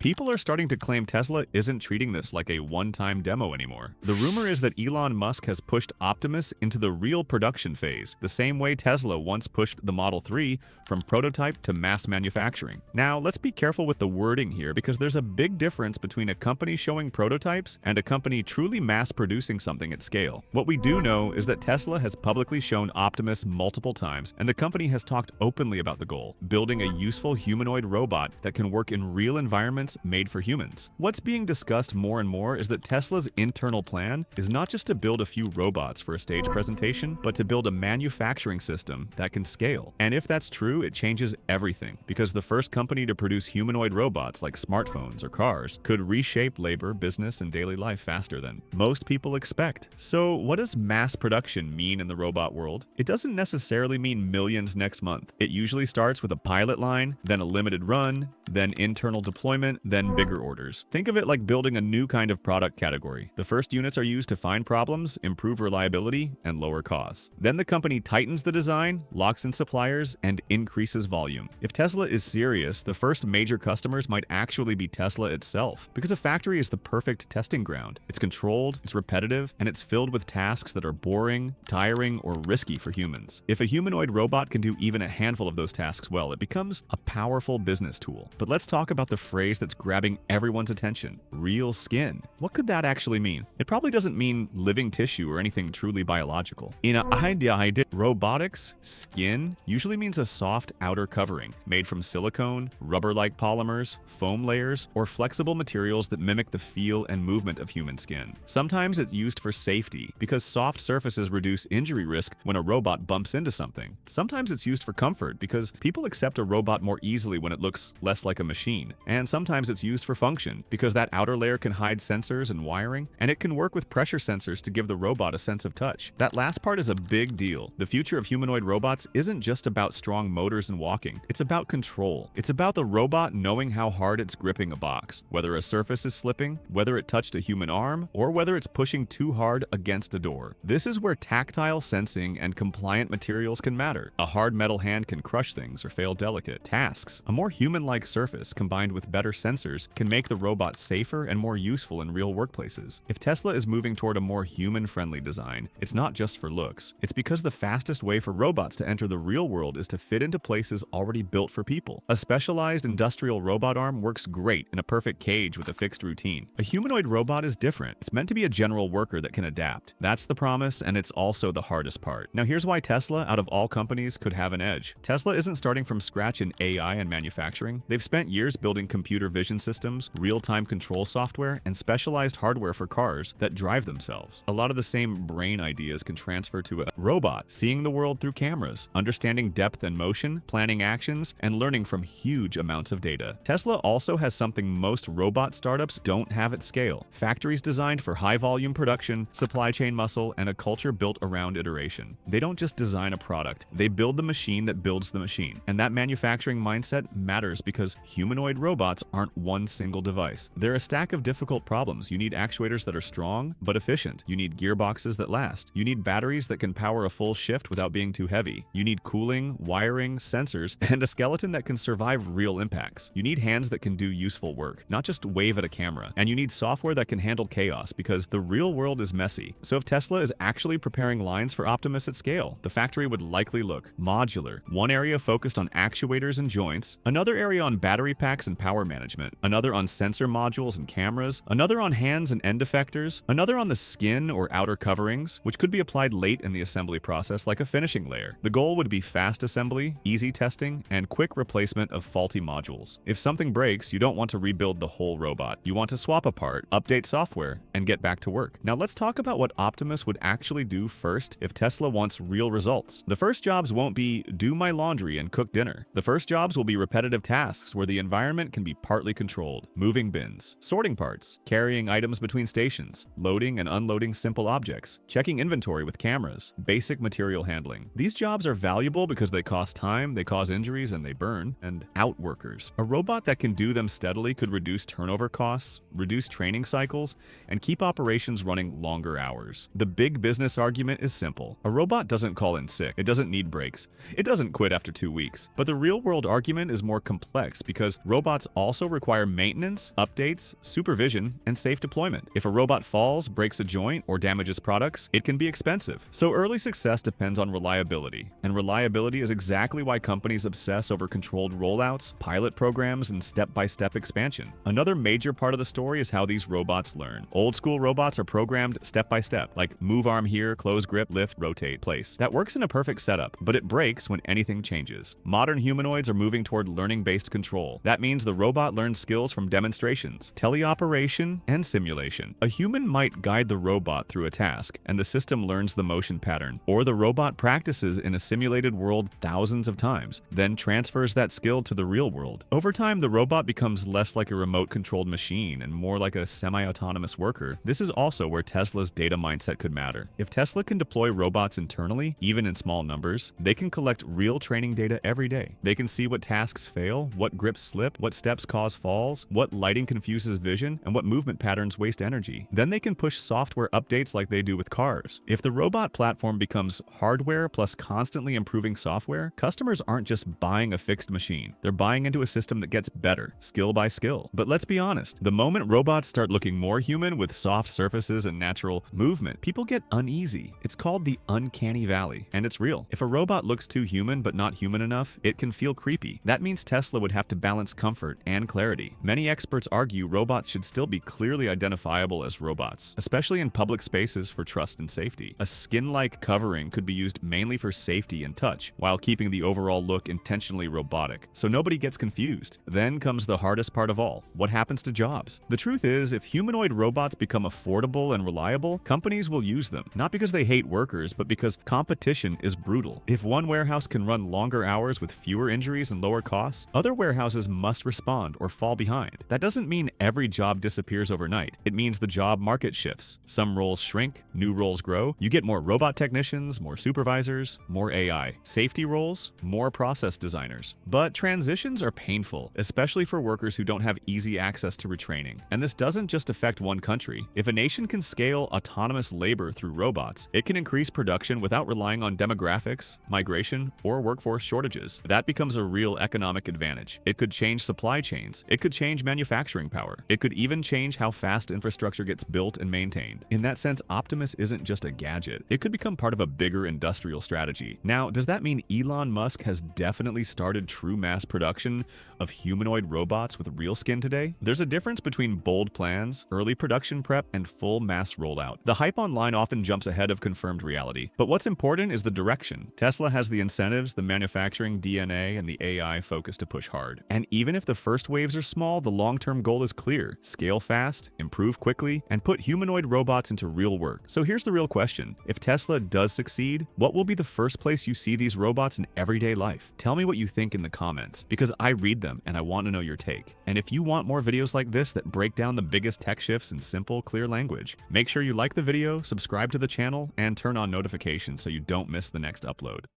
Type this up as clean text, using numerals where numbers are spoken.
People are starting to claim Tesla isn't treating this like a one-time demo anymore. The rumor is that Elon Musk has pushed Optimus into the real production phase, the same way Tesla once pushed the Model 3 from prototype to mass manufacturing. Now, let's be careful with the wording here because there's a big difference between a company showing prototypes and a company truly mass-producing something at scale. What we do know is that Tesla has publicly shown Optimus multiple times, and the company has talked openly about the goal, building a useful humanoid robot that can work in real environments made for humans. What's being discussed more and more is that Tesla's internal plan is not just to build a few robots for a stage presentation, but to build a manufacturing system that can scale. And if that's true, it changes everything, because the first company to produce humanoid robots like smartphones or cars could reshape labor, business, and daily life faster than most people expect. So what does mass production mean in the robot world? It doesn't necessarily mean millions next month. It usually starts with a pilot line, then a limited run, then internal deployment, then bigger orders. Think of it like building a new kind of product category. The first units are used to find problems, improve reliability, and lower costs. Then the company tightens the design, locks in suppliers, and increases volume. If Tesla is serious, the first major customers might actually be Tesla itself, because a factory is the perfect testing ground. It's controlled, it's repetitive, and it's filled with tasks that are boring, tiring, or risky for humans. If a humanoid robot can do even a handful of those tasks well, it becomes a powerful business tool. But let's talk about the phrase that's grabbing everyone's attention: real skin. What could that actually mean? It probably doesn't mean living tissue or anything truly biological. In robotics, skin usually means a soft outer covering made from silicone, rubber-like polymers, foam layers, or flexible materials that mimic the feel and movement of human skin. Sometimes it's used for safety because soft surfaces reduce injury risk when a robot bumps into something. Sometimes it's used for comfort because people accept a robot more easily when it looks less like a machine. And sometimes it's used for function because that outer layer can hide sensors and wiring, and it can work with pressure sensors to give the robot a sense of touch. That last part is a big deal. The future of humanoid robots isn't just about strong motors and walking. It's about control. It's about the robot knowing how hard it's gripping a box, whether a surface is slipping, whether it touched a human arm, or whether it's pushing too hard against a door. This is where tactile sensing and compliant materials can matter. A hard metal hand can crush things or fail delicate tasks. A more human-like surface combined with better sensors can make the robot safer and more useful in real workplaces. If Tesla is moving toward a more human-friendly design, it's not just for looks. It's because the fastest way for robots to enter the real world is to fit into places already built for people. A specialized industrial robot arm works great in a perfect cage with a fixed routine. A humanoid robot is different. It's meant to be a general worker that can adapt. That's the promise, and it's also the hardest part. Now here's why Tesla, out of all companies, could have an edge. Tesla isn't starting from scratch in AI and manufacturing. They've spent years building computer vision systems, real-time control software, and specialized hardware for cars that drive themselves. A lot of the same brain ideas can transfer to a robot, seeing the world through cameras, understanding depth and motion, planning actions, and learning from huge amounts of data. Tesla also has something most robot startups don't have at scale: factories designed for high-volume production, supply chain muscle, and a culture built around iteration. They don't just design a product, they build the machine that builds the machine. And that manufacturing mindset matters because humanoid robots aren't one single device. They're a stack of difficult problems. You need actuators that are strong but efficient. You need gearboxes that last. You need batteries that can power a full shift without being too heavy. You need cooling, wiring, sensors, and a skeleton that can survive real impacts. You need hands that can do useful work, not just wave at a camera. And you need software that can handle chaos because the real world is messy. So if Tesla is actually preparing lines for Optimus at scale, the factory would likely look modular. One area focused on actuators and joints, another area on battery packs and power management, another on sensor modules and cameras, another on hands and end effectors, another on the skin or outer coverings, which could be applied late in the assembly process like a finishing layer. The goal would be fast assembly, easy testing, and quick replacement of faulty modules. If something breaks, you don't want to rebuild the whole robot. You want to swap a part, update software, and get back to work. Now let's talk about what Optimus would actually do first if Tesla wants real results. The first jobs won't be do my laundry and cook dinner. The first jobs will be repetitive tasks where the environment can be partly controlled: moving bins, sorting parts, carrying items between stations, loading and unloading simple objects, checking inventory with cameras, basic material handling. These jobs are valuable because they cost time, they cause injuries, and they burn. And outworkers. A robot that can do them steadily could reduce turnover costs, reduce training cycles, and keep operations running longer hours. The big business argument is simple. A robot doesn't call in sick. It doesn't need breaks. It doesn't quit after 2 weeks. But the real-world argument is more complex because robots also require maintenance, updates, supervision, and safe deployment. If a robot falls, breaks a joint, or damages products, it can be expensive. So early success depends on reliability, and reliability is exactly why companies obsess over controlled rollouts, pilot programs, and step-by-step expansion. Another major part of the story is how these robots learn. Old-school robots are programmed step-by-step, like move arm here, close grip, lift, rotate, place. That works in a perfect setup, but it breaks when anything changes. Modern humanoids are moving toward learning-based control. That means the robot learns skills from demonstrations, teleoperation, and simulation. A human might guide the robot through a task, and the system learns the motion pattern, or the robot practices in a simulated world thousands of times, then transfers that skill to the real world. Over time, the robot becomes less like a remote-controlled machine and more like a semi-autonomous worker. This is also where Tesla's data mindset could matter. If Tesla can deploy robots internally, even in small numbers, they can collect real training data every day. They can see what tasks fail, what grips slip, what steps cause falls, what lighting confuses vision, and what movement patterns waste energy. Then they can push software updates like they do with cars. If the robot platform becomes hardware plus constantly improving software, customers aren't just buying a fixed machine. They're buying into a system that gets better, skill by skill. But let's be honest, the moment robots start looking more human with soft surfaces and natural movement, people get uneasy. It's called the uncanny valley, and it's real. If a robot looks too human but not human enough, it can feel creepy. That means Tesla would have to balance comfort and clarity. Many experts argue robots should still be clearly identifiable as robots, especially in public spaces for trust and safety. A skin-like covering could be used mainly for safety and touch, while keeping the overall look intentionally robotic, so nobody gets confused. Then comes the hardest part of all: what happens to jobs? The truth is, if humanoid robots become affordable and reliable, companies will use them, not because they hate workers, but because competition is brutal. If one warehouse can run longer hours with fewer injuries and lower costs, other warehouses must respond or fall behind. That doesn't mean every job disappears overnight. It means the job market shifts. Some roles shrink, new roles grow. You get more robot technicians, more supervisors, more AI. Safety roles, more process designers. But transitions are painful, especially for workers who don't have easy access to retraining. And this doesn't just affect one country. If a nation can scale autonomous labor through robots, it can increase production without relying on demographics, migration, or workforce shortages. That becomes a real economic advantage. It could change supply chains. It could change manufacturing power. It could even change how fast infrastructure gets built and maintained. In that sense, Optimus isn't just a gadget. It could become part of a bigger industrial strategy. Now, does that mean Elon Musk has definitely started true mass production of humanoid robots with real skin today? There's a difference between bold plans, early production prep, and full mass rollout. The hype online often jumps ahead of confirmed reality, but what's important is the direction. Tesla has the incentives, the manufacturing DNA, and the AI focus to push hard. And even if the first waves are small, the long-term goal is clear: scale fast, improve quickly, and put humanoid robots into real work. So here's the real question: if Tesla does succeed, what will be the first place you see these robots in everyday life? Tell me what you think in the comments, because I read them and I want to know your take. And if you want more videos like this that break down the biggest tech shifts in simple, clear language, make sure you like the video, subscribe to the channel, and turn on notifications so you don't miss the next upload.